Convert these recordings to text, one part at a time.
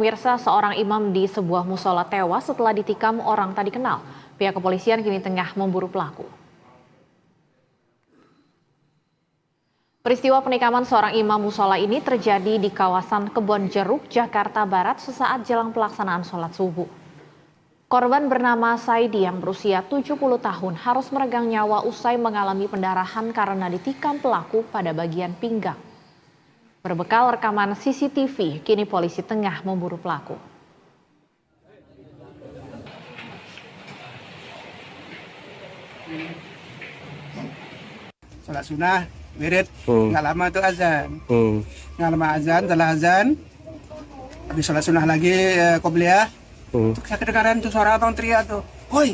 Pemirsa, seorang imam di sebuah musola tewas setelah ditikam orang tak dikenal. Pihak kepolisian kini tengah memburu pelaku. Peristiwa penikaman seorang imam musola ini terjadi di kawasan Kebon Jeruk, Jakarta Barat sesaat jelang pelaksanaan sholat subuh. Korban bernama Saidi yang berusia 70 tahun harus meregang nyawa usai mengalami pendarahan karena ditikam pelaku pada bagian pinggang. Berbekal rekaman CCTV, kini polisi tengah memburu pelaku. Sholat sunnah, wirid, nggak lama tuh azan. Nggak lama azan, setelah azan, habis sholat sunnah lagi, qobliyah. Saya kedengaran tuh suara abang teriak tuh, "Woi,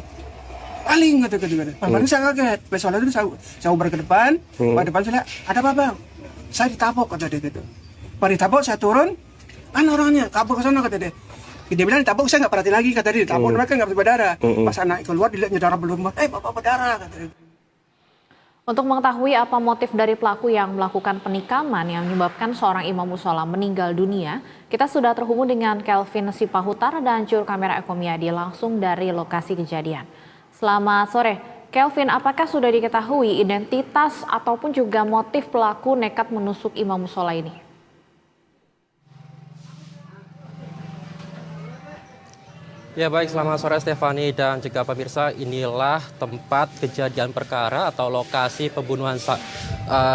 paling!" gitu. Paling saya kaget. Pas sholat itu saya ubar ke depan, pada depan saya, "Ada apa bang?" Saya ditabok, kata dia gitu. Pas ditabok saya turun, orangnya kabur ke sana, kata dia. Dia bilang ditabok, saya nggak perhati lagi, kata dia. Ditabok mereka nggak berdarah. Pas anak keluar dilihatnya darah belum, bapak berdarah, kata dia. Untuk mengetahui apa motif dari pelaku yang melakukan penikaman yang menyebabkan seorang imam musola meninggal dunia, kita sudah terhubung dengan Kelvin Sipahutar dan juru kamera Eko Miadi langsung dari lokasi kejadian. Selamat sore, Kelvin, apakah sudah diketahui identitas ataupun juga motif pelaku nekat menusuk imam musola ini? Ya baik, selamat sore Stefani dan juga pemirsa. Inilah tempat kejadian perkara atau lokasi pembunuhan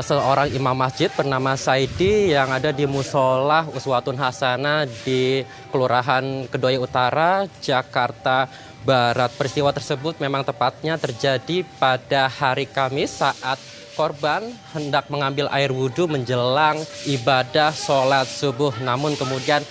seorang imam masjid bernama Saidi yang ada di Musola Uswatun Hasanah di Kelurahan Kedoya Utara, Jakarta Barat. Peristiwa tersebut memang tepatnya terjadi pada hari Kamis saat korban hendak mengambil air wudhu menjelang ibadah sholat subuh. Namun kemudian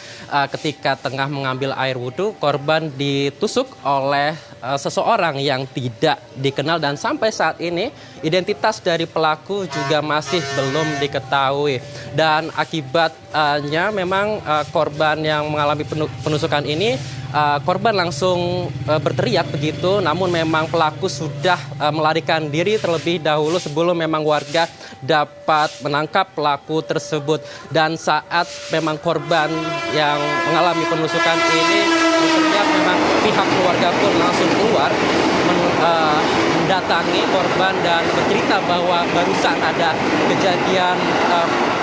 ketika tengah mengambil air wudhu, korban ditusuk oleh seseorang yang tidak dikenal dan sampai saat ini identitas dari pelaku juga masih belum diketahui. Dan akibatnya memang korban yang mengalami penusukan ini, korban langsung berteriak begitu, namun memang pelaku sudah melarikan diri terlebih dahulu sebelum memang warga dapat menangkap pelaku tersebut. Dan saat memang korban yang mengalami penusukan ini berteriak, memang pihak keluarga pun langsung keluar mendatangi korban dan bercerita bahwa barusan ada kejadian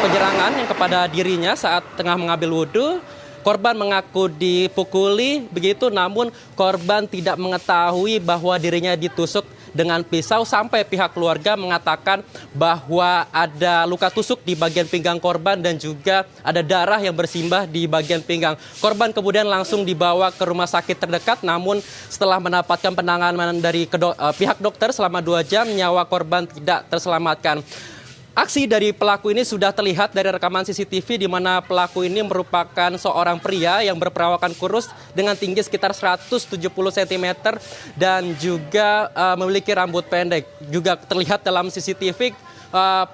penyerangan yang kepada dirinya saat tengah mengambil wudhu. Korban mengaku dipukuli begitu, namun korban tidak mengetahui bahwa dirinya ditusuk dengan pisau sampai pihak keluarga mengatakan bahwa ada luka tusuk di bagian pinggang korban dan juga ada darah yang bersimbah di bagian pinggang. Korban kemudian langsung dibawa ke rumah sakit terdekat, namun setelah mendapatkan penanganan dari pihak dokter selama 2 jam, nyawa korban tidak terselamatkan. Aksi dari pelaku ini sudah terlihat dari rekaman CCTV di mana pelaku ini merupakan seorang pria yang berperawakan kurus dengan tinggi sekitar 170 cm dan juga memiliki rambut pendek. Juga terlihat dalam CCTV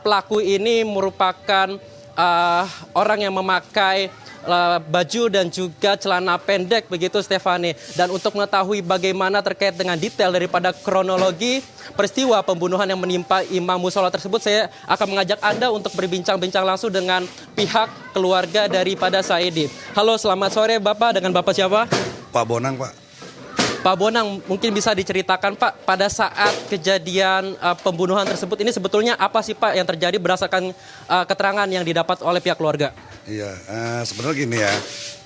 pelaku ini merupakan orang yang memakai baju dan juga celana pendek begitu Stefani. Dan untuk mengetahui bagaimana terkait dengan detail daripada kronologi peristiwa pembunuhan yang menimpa imam musola tersebut, saya akan mengajak Anda untuk berbincang-bincang langsung dengan pihak keluarga daripada Saidi. Halo, selamat sore Bapak, dengan Bapak siapa? Pak Bonang, Pak. Pak Bonang, mungkin bisa diceritakan Pak, pada saat kejadian pembunuhan tersebut ini sebetulnya apa sih Pak yang terjadi berdasarkan keterangan yang didapat oleh pihak keluarga? Iya, sebenarnya gini ya,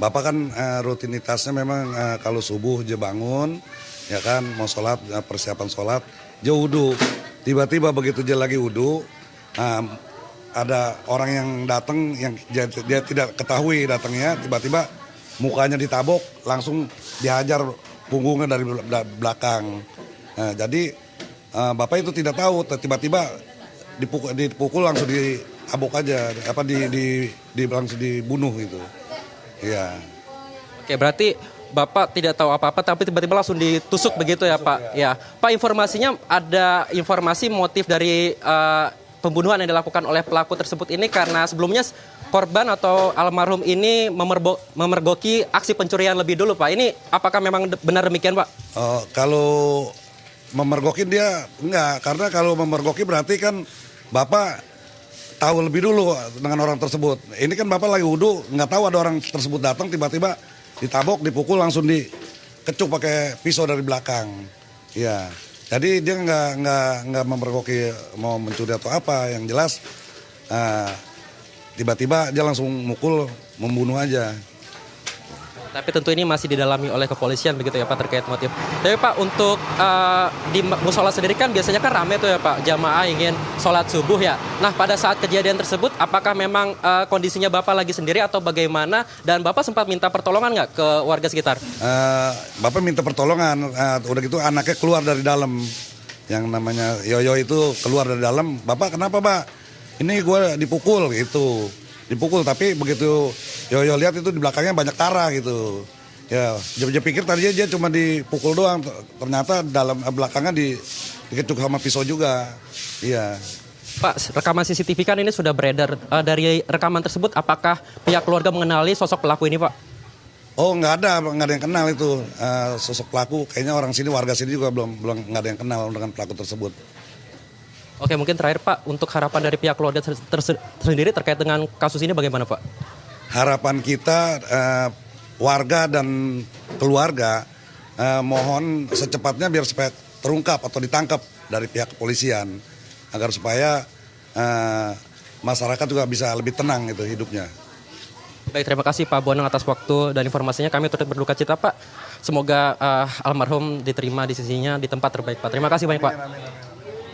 Bapak kan rutinitasnya memang kalau subuh dia bangun, ya kan, mau sholat, persiapan sholat, dia wudhu. Tiba-tiba begitu dia lagi wudhu, ada orang yang datang yang dia tidak ketahui datangnya, tiba-tiba mukanya ditabok, langsung dihajar punggungnya dari belakang. Jadi Bapak itu tidak tahu, tiba-tiba dipukul langsung ditabok aja, langsung dibunuh gitu. Iya. Oke, berarti Bapak tidak tahu apa-apa tapi tiba-tiba langsung ditusuk begitu ya Pak? Ya. Pak, informasinya ada informasi motif dari pembunuhan yang dilakukan oleh pelaku tersebut ini karena sebelumnya korban atau almarhum ini memergoki aksi pencurian lebih dulu Pak. Ini apakah memang benar demikian Pak? Kalau memergokin dia enggak, karena kalau memergoki berarti kan Bapak tahu lebih dulu dengan orang tersebut. Ini kan Bapak lagi wudhu, nggak tahu ada orang tersebut datang, tiba-tiba ditabok, dipukul, langsung dikecuk pakai pisau dari belakang. Ya, jadi dia nggak memperkoki mau mencuri atau apa. Yang jelas tiba-tiba dia langsung mukul, membunuh aja. Tapi tentu ini masih didalami oleh kepolisian begitu ya Pak terkait motif. Tapi Pak untuk di musola sendiri kan biasanya kan ramai tuh ya Pak, jamaah ingin sholat subuh ya. Nah pada saat kejadian tersebut apakah memang kondisinya Bapak lagi sendiri atau bagaimana? Dan Bapak sempat minta pertolongan nggak ke warga sekitar? Bapak minta pertolongan, udah gitu anaknya keluar dari dalam. Yang namanya Yoyo itu keluar dari dalam. Bapak kenapa Pak? Ini gue dipukul gitu. Dipukul, tapi begitu Yoyo lihat itu di belakangnya banyak darah gitu. Ya, dia pikir tadinya dia cuma dipukul doang, ternyata dalam belakangnya dikecuk sama pisau juga. Iya. Pak, rekaman CCTV kan ini sudah beredar. Dari rekaman tersebut, apakah pihak keluarga mengenali sosok pelaku ini, Pak? Oh, nggak ada yang kenal itu sosok pelaku. Kayaknya orang sini, warga sini juga belum nggak ada yang kenal dengan pelaku tersebut. Oke, mungkin terakhir Pak, untuk harapan dari pihak keluarga sendiri terkait dengan kasus ini bagaimana Pak? Harapan kita warga dan keluarga mohon secepatnya biar supaya terungkap atau ditangkap dari pihak kepolisian agar supaya masyarakat juga bisa lebih tenang gitu hidupnya. Baik, terima kasih Pak Bonang atas waktu dan informasinya. Kami turut berduka cita Pak. Semoga almarhum diterima di sisinya di tempat terbaik Pak. Terima kasih banyak Pak.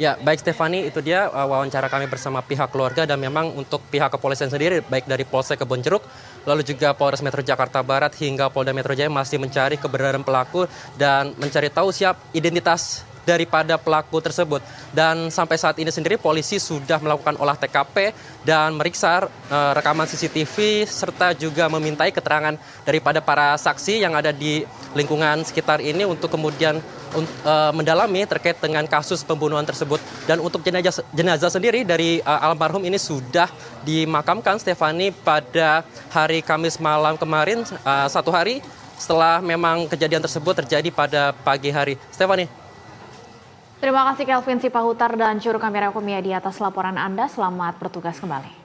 Ya, baik Stefani, itu dia wawancara kami bersama pihak keluarga dan memang untuk pihak kepolisian sendiri, baik dari Polsek Kebonjeruk, lalu juga Polres Metro Jakarta Barat hingga Polda Metro Jaya masih mencari keberadaan pelaku dan mencari tahu identitas daripada pelaku tersebut. Dan sampai saat ini sendiri polisi sudah melakukan olah TKP dan meriksa rekaman CCTV serta juga memintai keterangan daripada para saksi yang ada di lingkungan sekitar ini untuk kemudian mendalami terkait dengan kasus pembunuhan tersebut. Dan untuk jenazah sendiri dari almarhum ini sudah dimakamkan Stefani pada hari Kamis malam kemarin, 1 hari setelah memang kejadian tersebut terjadi pada pagi hari. Stefani. Terima kasih Kelvin Sipahutar dan juru kamera Ekomi di atas laporan Anda. Selamat bertugas kembali.